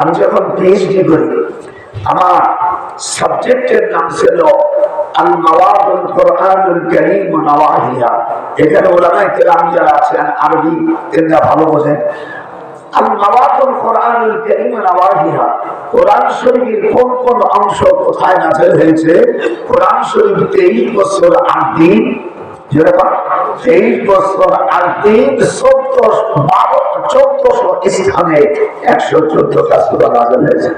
আমি যখন পিএইচডি করি আমার সাবজেক্টের নাম ছিল আল মাওয়াদুল কুরআনুল কারীম ওয়া নওয়াহিয়া। এখানে উলামায়ে কেরাম যারা আছেন আরবি এরা ভালো বোঝেন। আল মাওয়াদুল কুরআনুল কারীম ওয়া নওয়াহিয়া, কোরআন শরীফের কোন কোন অংশ কোথায় নাযিল হয়েছে। কোরআন শরীফ 23 বছর 8 দিন, যেরকম 23 বছর 8 দিন 1400 স্থানে 114টা সূরা নাযিল হয়েছে।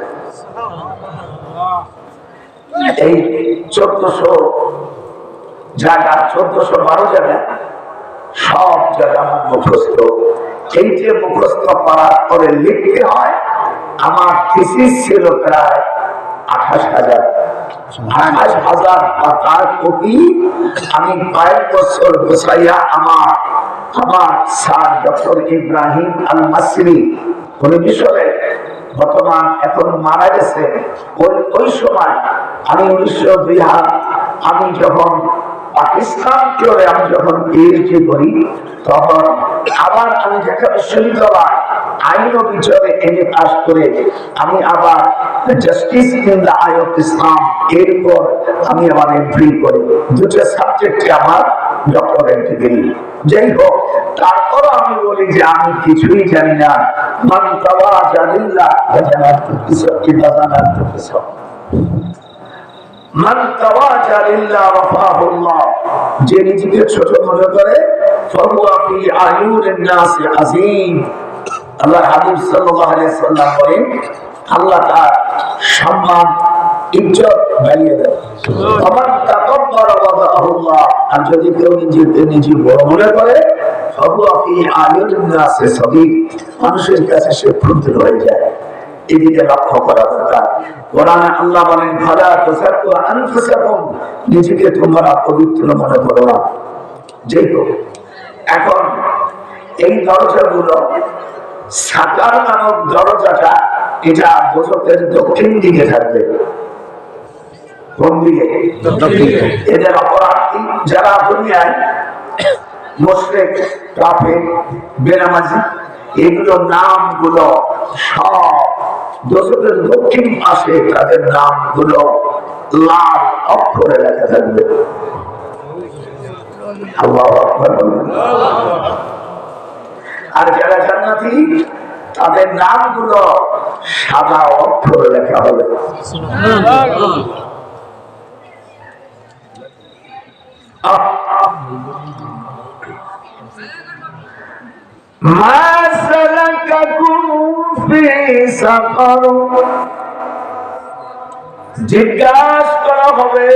এই 1400 জায়গা, 1412 জায়গা, সব জায়গা মুখস্থ। এই যে মুখস্থ করার পরে লিখতে হয়, আমার থিসিস ছিল প্রায় 28,000 পাতার কপি। আমি কয়েক বছর বসাইয়া আমার স্যার ডক্টর ইব্রাহিম আল মাসরি, উনি মিশরে বর্তমান এখন মারা গেছে। ওই সময় আমি 1902 আমি যখন পাকিস্তান চলে আমি যখন পিএইচডি করি, তখন আবার আমি ঢাকা বিশ্ববিদ্যালয় আইন ও বিচারে এমএ পাস করে আমি আবার justice in the eye of Islam এরপর আমি আবার এমফিল করি। দুটো সাবজেক্টে আমার ডক্টরেট ডিগ্রি। যাই হোক, তারপরও আমি বলি যে আমি কিছুই জানি না। মান তাওয়াজা লিল্লাহ ফাজানাতু বিসওয়াতি বাযানাতু বিসওয়া, মান তাওয়াজা লিল্লাহ রাফাহুল্লাহ, যে নিজেকে ছোট মনে করে ফাহুয়া ফি আয়ুনিন নাসি আযীম। আল্লাহ হাবিব সাল্লাল্লাহু আলাইহি সাল্লাম বলেন আল্লাহ তার সম্মান ইজ্জত বাড়িয়ে দেয়। আমার তাকাব্বার ওয়াদাহুল্লাহ, আর যদি কেউ নিজে বড় মনে করে ফাহুয়া ফি আয়ুনিন নাসি সাগীর, মানুষের কাছে সে ক্ষুদ্র হয়ে যায়। এদিকে লক্ষ্য করা দরকার। কোরআনে আল্লাহ বলেন ফালা তুসাক্কু আনফুসাকুম, নিজেকে তোমরা পবিত্র মনে করো না। যাই হোক, এখন এই দরজাগুলো সাকার নামক দরজাটা, এটা বজকের দক্ষিণ দিকে থাকবে। কোন দিকে? এদের অপরাধ যারা দুনিয়ায় মুশরিক, কাফের, বেনামাজি, এগুলো নামগুলো সব দোজখের দক্ষিণ পাশে তাদের নামগুলো লাল অক্ষরে লেখা থাকবে। আল্লাহু আকবার। আর যারা জান্নাতি তাদের নামগুলো সাদা অক্ষরে লেখা হবে। মা সালাকাকুম ফি সাকার, জিজ্ঞাসা করা হবে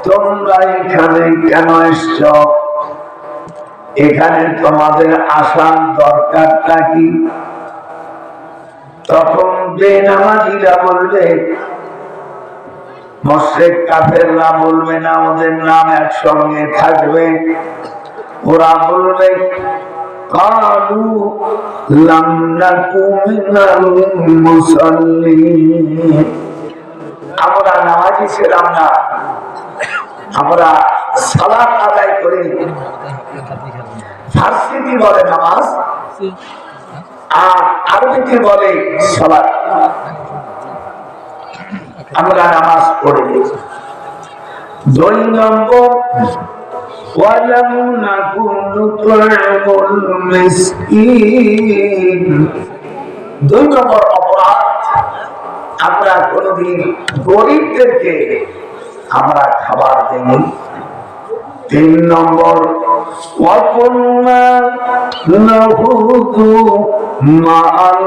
তোমরা এখানে কেন এসছো, এখানে তোমাদের আসার দরকারটা কি। তখন বেনামাজিরা বলবে, মুশরিক কাফেররা বলবে না, ওদের নাম একসঙ্গে থাকবে। ওরা বলবে কালু লাম নাকু মিনাল মুসাল্লিন, আমরা নামাজি ছিলাম না, আমরা সালাত আদায় করি। ফার্সিতে বলে নামাজ, আর আরবিতে বলে সালাত। আমরা নামাজ পড়ি। 2 নম্বর ওয়ালাম নাকুন নুত'ইমুল মিসকিন, 2 নম্বর অপরাধ, আমরা কোনদিন গরিবদেরকে আমরা খাবার দেই। 3 নম্বর ওয়াকুন্না নাহুযু মা'আল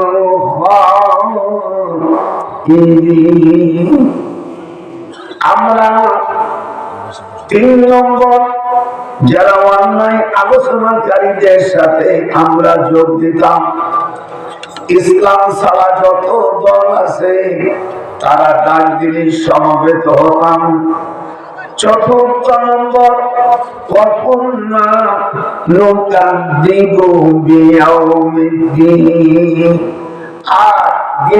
খাইরিন, আমরা 3 নম্বর যারা অন্যায় আলোচনাকারীদের সাথে আমরা যোগ দিতাম। ইসলাম ছাড়া যত দল আছে তারা ডাক দিলে সমবেত হতাম। 4 নম্বর ওয়াকুন্না নুকাযযিবু বিয়াউমিদ্দিন, আর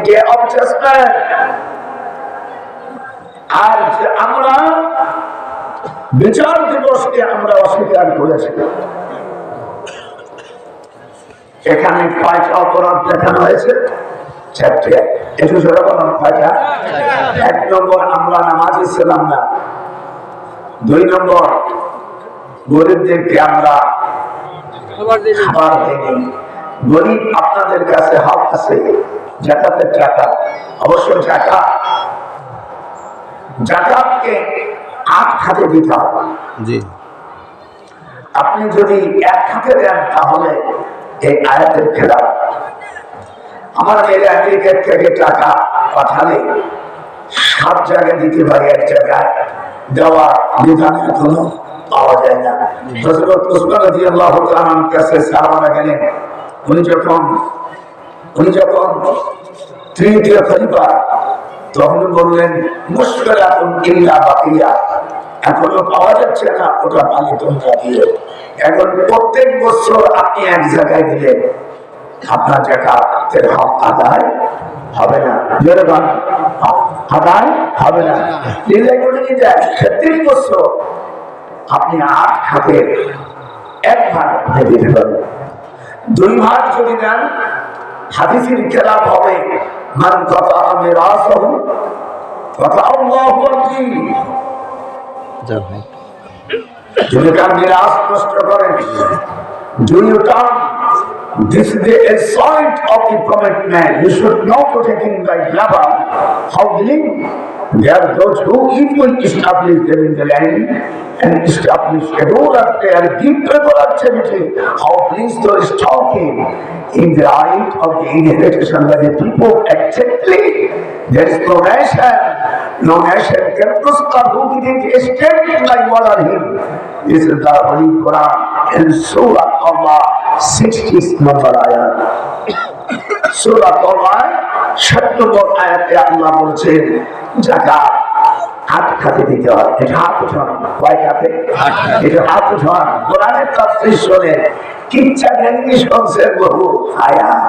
ডে অফ জাজমেন্ট, আর আমরা বিচার দিবসকে আমরা অস্বীকার করেছি। এখানে কয়টা অপরাধ দেখানো হয়েছে? চারটে। একটু জোরে বলুন কয়টা? 1 নম্বর, আমরা নামাজি ছিলাম না। 2 নম্বর, গরিবদেরকে আমরা খাবার দিই। গরিব আপনাদের কাছে হক আছে যাকাতের টাকা, অবশ্য জাকাতকে 8 খাতে দিতে হবে। আপনি যদি 1 খাতে দেন তাহলে এই আয়াতের খেলাফ। আমার মেয়ের আমেরিকা থেকে টাকা পাঠালে 7 জায়গায় দিতে পারি, 1 জায়গায় দেওয়া বিধান এখনো পাওয়া যায় না। হযরত উসমান রাদিয়াল্লাহু তাআলা আনহুর কাছে সাহাবারা গেলেন। উনি যখন তৃতীয় খলিফা, তখন বললেন মুশকিলাতুন ইল্লা বাকিয়া, এখনো পাওয়া যাচ্ছে না, ওটা পালি তোমরা দিও। এখন প্রত্যেক বছর আপনি 1 জায়গায় দিলেন, আপনার জাকাতের হক আদায় হবে না। আদায় হবে না। 33 বছর আপনি 8 খাতের 1 ভাগ দিতে পারেন। 2 ভাগ যদি দেন হাদিসের খেলাফ হবে। মান কাতা মিরাসাহু কাতা আল্লাহু আনহু, যদি কার মিরাস নষ্ট করেন, do you turn this is the assault of the prophet man, you should not protect him by blabber. How willing there are those who equally establish them in the land and establish a rule of their deep people activity. How please to stop him in the right of the inheritance by the people exactly. There is no nation can prosper who didn't stand like what are him. This is the Holy Quran and Surah Allah 60th number ayat. Surah Allah 7 নম্বর আয়াতে আল্লাহ বলছেন যাকাত 8 খাতে দিতে হয়। এটা হাত উঠান, কয় খাতে? এটা হাত উঠান। কোরআনের তাফসীর শুনে কিচ্ছা জ্ঞানী শুনছেন বহু আয়াত।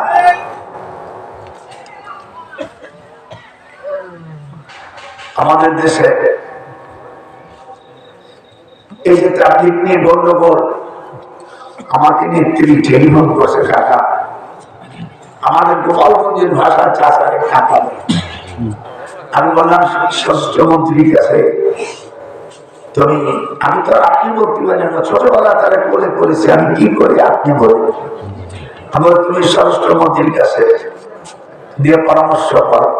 আমাদের দেশে এই যে তাবলীগ নিয়ে গন্ডগোল, আমাকে নিয়ে টেলিফোন করছে কাকা, আমাদের গোপালগঞ্জের ভাষা চাষারে কাকা। আমি বললাম স্বাস্থ্যমন্ত্রীর কাছে, আমি তো আপনি বলতে পারি না, ছোটবেলা তারা করেছি, আমি কি করি আপনি বলে। আমার তুমি স্বরাষ্ট্রমন্ত্রীর কাছে দিয়ে পরামর্শ করো।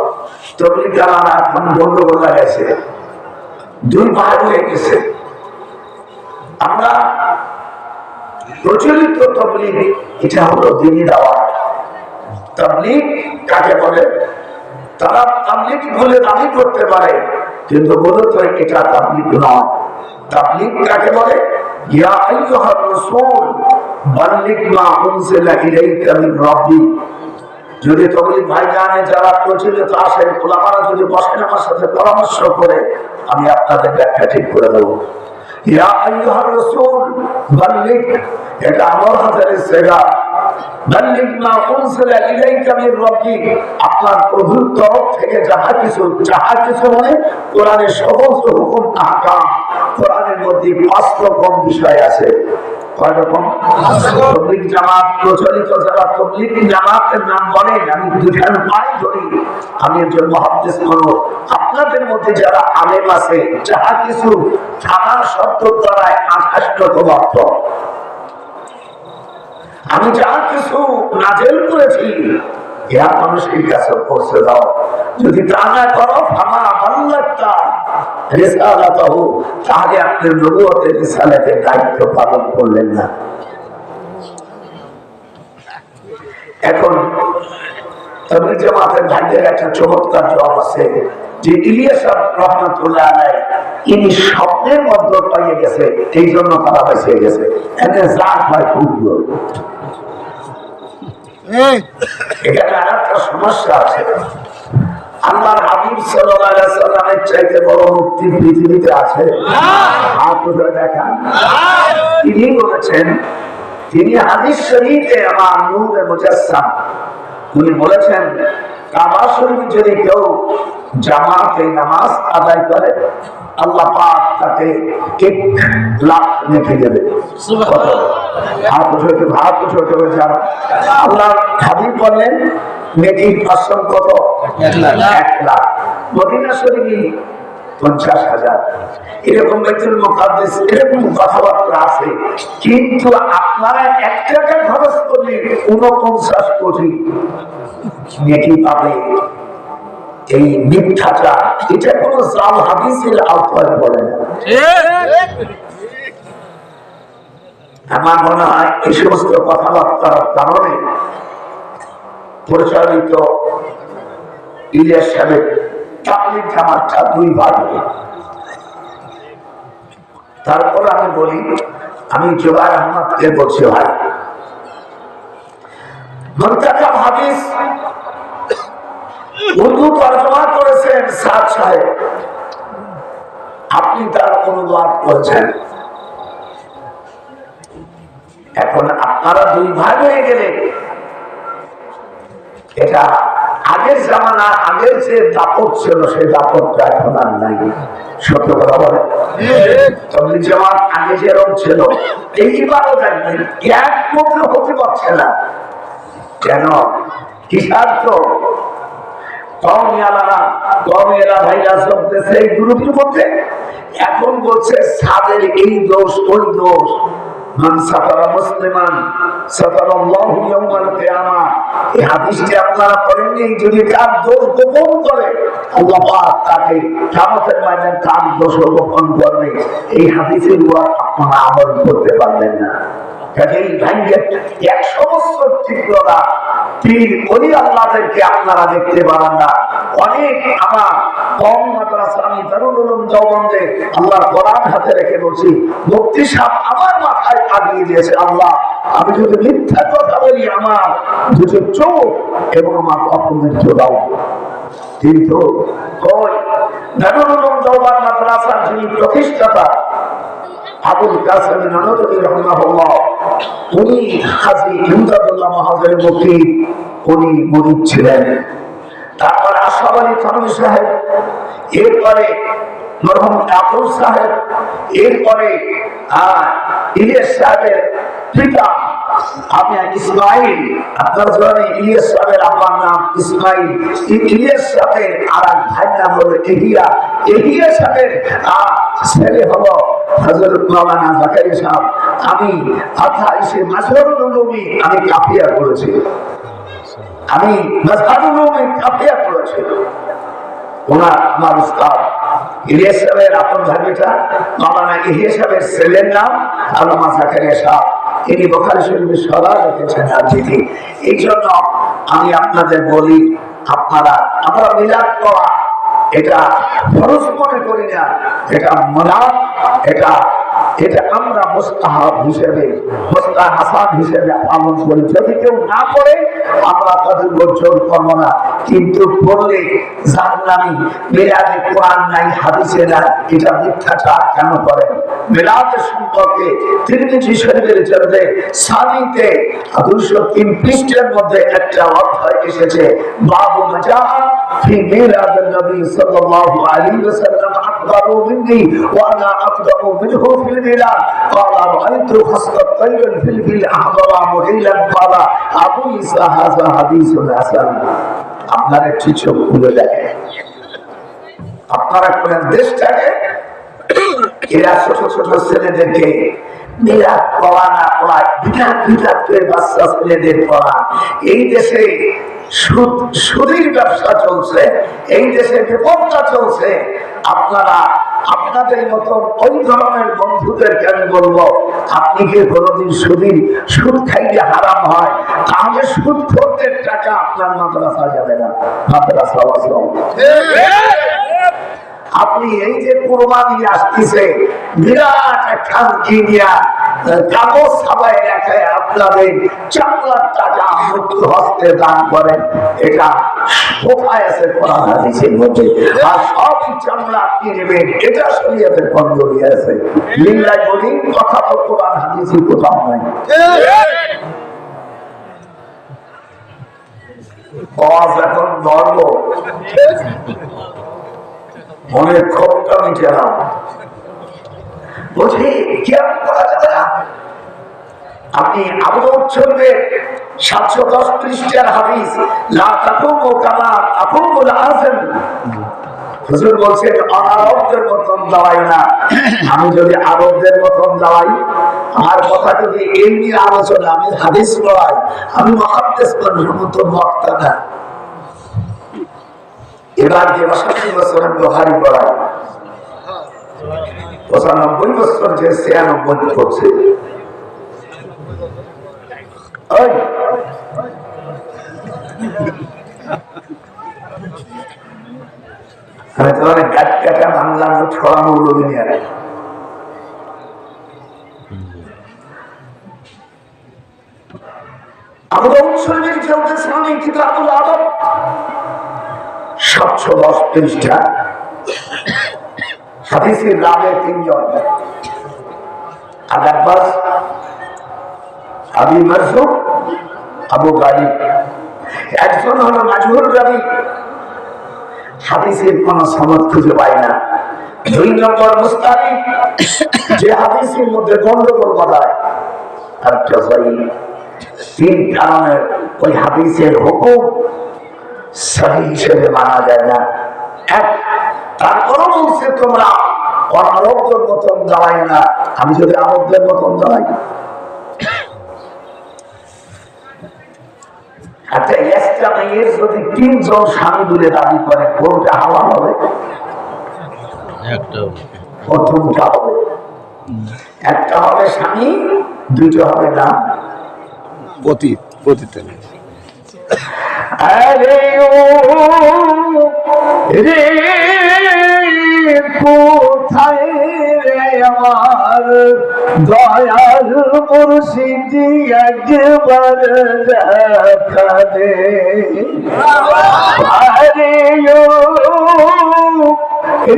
তবলিগ জামানা এখন গন্ডগোল লাগাইছে, 2 ভাগ হয়ে গেছে। আমরা প্রচলিত তবলিগ, এটা হলো দ্বীনি দাওয়াত। তাবলীগ কাকে বলে? তারা তাবলীগ বলে দাবি করতে পারে, কিন্তু মূলত এটা তাবলীগ নয়। তাবলীগ কাকে বলে? ইয়া আইয়ুহার রাসূল বাল্লিগ মা উনজিলা ইলাইকা মিন রাব্বিক। যদি তাবলীগ ভাইজানে যারা প্রচলিত আসেন, ওলামারা যদি বসেন আমার সাথে পরামর্শ করে, আমি আপনাদের ব্যাখ্যা ঠিক করে দেব। ইয়া আইয়ুহার রাসূল বাল্লিগ, এটা আমার হাতের সেগা। বাল্লিগ মা উনজিলা ইলাইকা মিন রাব্বিক, আপনার প্রভুর তরফ থেকে যাহা কিছু মানে কোরআনের সমস্ত হুকুম আহকাম। কোরআনের মধ্যে 5 রকম বিষয় আছে। কয় রকম? তাবলীগ জামাত প্রচলিত যারা তাবলীগ জামাতের নাম বলেন, আমি দুইখান পাই ধরি, আমি একজন মুহাদ্দিস হলো। আপনাদের মধ্যে যারা আলেম আছে, যাহা কিছু থানা শব্দ দ্বারা 28 রকম অর্থ। আমি যা কিছু নাজেল করেছি ইহা মানুষের কাছে পৌঁছে দাও। যদি তা না করো ফামা বাল্লাগতা রিসালাতাহু, তাহলে আপনি নবুয়তের রিসালাতের দায়িত্ব পালন করলেন না। এখন তাবলীগ জামাতের ভাইদের একটা চমৎকার জবাব আছে যে ইলিয়াস রহমাতুল্লাহ আলাইহি ইনি স্বপ্নের মধ্যে পাইয়ে গেছে, এই জন্য তারা বেঁচে গেছে। এনে যা হয় ফুটবল। এখানে আরেকটা সমস্যা আছে। আল্লাহর হাবিব সাল্লাল্লাহু আলাইহি ওয়াসাল্লামের চাইতে বড় মুক্তি পৃথিবীতে আছে? হাত উঠে দেখান। তিনি বলেছেন, তিনি হাদিস শরীফে আমার নূরে মুজাসসাম, উনি বলেছেন কাবা শরীফ যদি কেউ জামাতে নামাজ আদায় করে আল্লাহ পাক তাকে 1 লাখ নেকি দেবে। আল্লাহ হাবিব বললেন নেকির আসল কত? 1 লাখ। মদিনা শরীফে 50,000। এরকম বাইতুল মুকাদ্দাস এরকম কথাবার্তা আছে, কিন্তু আপনারা 1 টাকা খরচ করলে 49 কোটি নেকি পাবে। এই মিথ্যাচার এটা কোনো জাল হাদিসের আওতায় পড়ে না। আমার মনে হয় এই সমস্ত কথাবার্তার কারণে পরিচালিত ইলিয়াস সাহেব তাবলীগ জামাতটা 2 ভাগে। তারপর আমি বলি, আমি জুবাইর আহমদকে বলছি, ভাই মুনতাকাব হাদিস উর্দু তরজমা করেছেন সাদ সাহেব, আপনি তার অনুবাদ করেছেন। এখন আপনারা 2 ভাগ হয়ে গেলে এটা আগের জামানা, আগের যে দাপট ছিল সেই দাপটটা এখন আর নাই। সত্য কথা বলে তাবলীগ জামাত আগে যেরকম ছিল এইবারও দেখবেন এক মতো হতে পারছে না। কেন? কি স্বার্থ? এখন বলছে সাদের এই দোষ ওই দোষ। আপনারা করেননি, যদি কার দোষ গোপন করে আল্লাহ পাক তাকে কিয়ামতের ময়দানে কার দোষ গোপন করবে। এই হাদিসের উপর আপনারা আমল করতে পারবেন না। আপনারা দেখতে পারেন না। অনেক আমার কম মাদ্রাসা, আমি দারুল উলুম দেওবন্দে আল্লাহর কোরআন হাতে রেখে বলছি, মুফতি সাহেব আমার মাথায় আগিয়ে দিয়েছে, আল্লাহ আমি যদি মিথ্যা কথা বলি আমার দুটো চোখ এবং আমার অপমৃত্যু দাও। কিন্তু দারুল উলুম দেওবন্দ মাদ্রাসার যিনি প্রতিষ্ঠাতা আবুল কাসেম নানতবী রাহিমাহুল্লাহ, উনি হাজী ইমদাদুল্লাহ মাহাজের মুফতি, উনি মুরিদ ছিলেন। তারপর আশরাফ আলী থানভী সাহেব, এরপরে মরহুম আকুল সাহেব, এরপরে ইলিয়াস সাহেবের পিতা আপনি ইসমাইল, আপনার জানেন ইলিয়াস সাহেবের আব্বার নাম ইসমাইল, ইলিয়াস সাহেবের আর এক ভাইয়ের নাম হলো এহিয়া, এহিয়া সাহেবের ছেলে হলো হযরত মাওলানা জাকারিয়া সাহেব। আমি মাসরুল উলুমি আমি কাফিয়া করেছি, আমি মাসরুল উলুমি কাফিয়া করেছি। ওনার আমার উস্তাদ ইলিয়াস সাহেবের আপন ভাগিটা মাওলানা ইলিয়াস সাহেবের ছেলের নাম আল্লামা জাকারিয়া সাহেব, তিনি বুখারী শরীফে সরা রেখেছেন আরজিতে। এই জন্য আমি আপনাদের বলি, আমরা মিলাদ করা এটা ফরজ মনে করি না, এটা মুনাফ, এটা আমরা মুস্তাহাব হিসেবে, মুস্তাহাসান হিসেবে পালন করি। যদি কেউ না করে আমরা তাদের জোর করব না, কিন্তু বললে জাহান্নামী, মিলাদে কোরআন নাই হাদিসে নাই, এটা মিথ্যাচার কেন করেন? মিলাদের সম্পর্কে তিরমিজি শরীফের চলতে সানিতে 203 পৃষ্ঠার মধ্যে একটা অধ্যায় এসেছে, বাবু মাজা ফি মিলাদিন নবী সাল্লাল্লাহু আলাইহি ওয়াসাল্লাম আকবারু মিন্নি ওয়া আনা আকদামু মিনহু ফিল মিলাদ ক্বালা রাআইতু খাসকাত তাইরান ফিল ফিল আহদারা মুহিলান ক্বালা আবু ইসা হাযা হাদিসুন হাসান। আপনারা একটু চোখ খুলে দেখেন, আপনারা কোন দেশটাকে এরা ছোট ছোট ছেলেদেরকে মিলাদ পড়া না পড়া, বিধাত বাচ্চা ছেলেদের পড়া। এই দেশে সুদের ব্যবসা চলছে, এই দেশে বিপদটা চলছে। আপনারা আপনাদের মতন ওই ধরনের বন্ধুদেরকে আমি বলবো, আপনি কি কোনোদিন সুদ খাইলে হারাম হয়, তাহলে সুদ খোরদের টাকা আপনার মাদ্রাসা যাবে না, মাদ্রাসা আপনি এই যে কুরবানি আসতেছে বিরাট খানকি নিয়া কাগজ ছাপায় রেখে আপনাদের 4 লাখ টাকা মুক্ত হস্তে দান করেন, এটা কোথায় আছে কোরআন হাদিসের মধ্যে? আর সব চামড়া আপনি নেবেন, এটা শরীয়তের বন্ধনী আছে। লিল্লাহ বলি, কথা তো কোরআন হাদিসে কোথাও নাই। এখন ধর্ম মনের ক্ষোভটা মিটে নাও। বুঝি জ্ঞান করা যাবে না। আপনি আবু দাউদ শরীফের 710 পৃষ্ঠার হাদিস লা তাকুমু কামা তাকুমুল আযম, হুজুর বলছেন আরবদের মতন দাঁড়াই না। আমি যদি আরবদের মতন দাঁড়াই, আমার কথা যদি এমনি আলোচনা, আমি হাদিস পড়াই, আমি মুহাদ্দিস মতন বক্তা না। এবার যে ৬২ বছর আমি বুখারী পড়াই, ৯৫ বছর যে ৯৬ করছে, আমি তো অনেক গাছ কাটা বাংলা ছড়ানো লোক নিয়ে আবু দাউদ শরীফের চলতেছে আমি কিতাবুল আদব ৭১০ পৃষ্ঠা। হাদিসের রাবে ৩ জন, আবু আব্বাস, আবি মারজুক, আবু গালিব। একজন হলো মাজহুর রাবী, হাদিসের কোন সনদ খুঁজে পায় না। ২ নম্বর মুস্তারিব, যে হাদিসের মধ্যে গন্ডগোল বাধায়। আর ৩ কারণে ওই হাদিসের হুকুম সহিহ হিসেবে মানা যায় না। এক, তারপরও বলছে তোমরা আরবদের মতন দাঁড়াই না। আমি যদি আরবদের মতন দাঁড়াই, আচ্ছা ইস্তাগীর যদি ৩ জন স্বামী মিলে দাবি করে, কোনটা হালাল হবে? প্রথমটা হবে। একটা হবে স্বামী, ২টা হবে না পতি। আরে ও রে কোথায় রে আমার দয়াল মুর্শিদি, একবার দেখা দে। আরে ও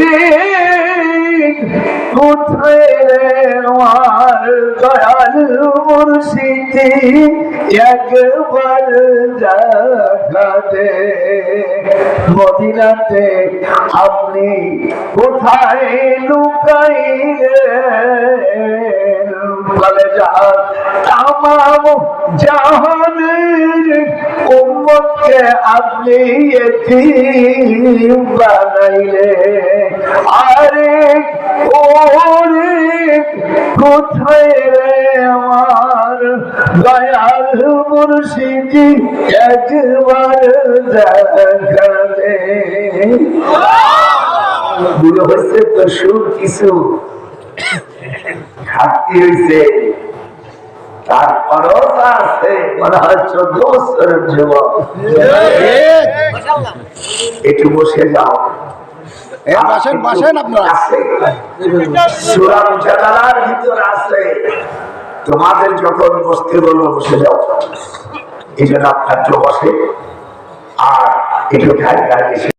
রে কোথায় রে আমার দয়াল মুর্শিদি, একবার দেখা দে। মদিনাতে আপনি কোথায় লুকাইলেন? বলে যা তামাম জাহানের উম্মতকে আপনি এতিম বানাইলেন। আরে ওরে কোথায় রে আমার দয়াল মুর্শিদি, একবার দেখা দে। বুড়ো হয়েছে তো সুর কিছু ঘাটতি হয়েছে, তারপরও আছে মনে হয় ১৪ বছরের যুবক। একটু বসে যাও, সূরা মুজাদালার ভিতর আছে, তোমাদের যখন বসতে বলবো বসে যাও। এই জন্য আপনার বসে আর একটু গায়ে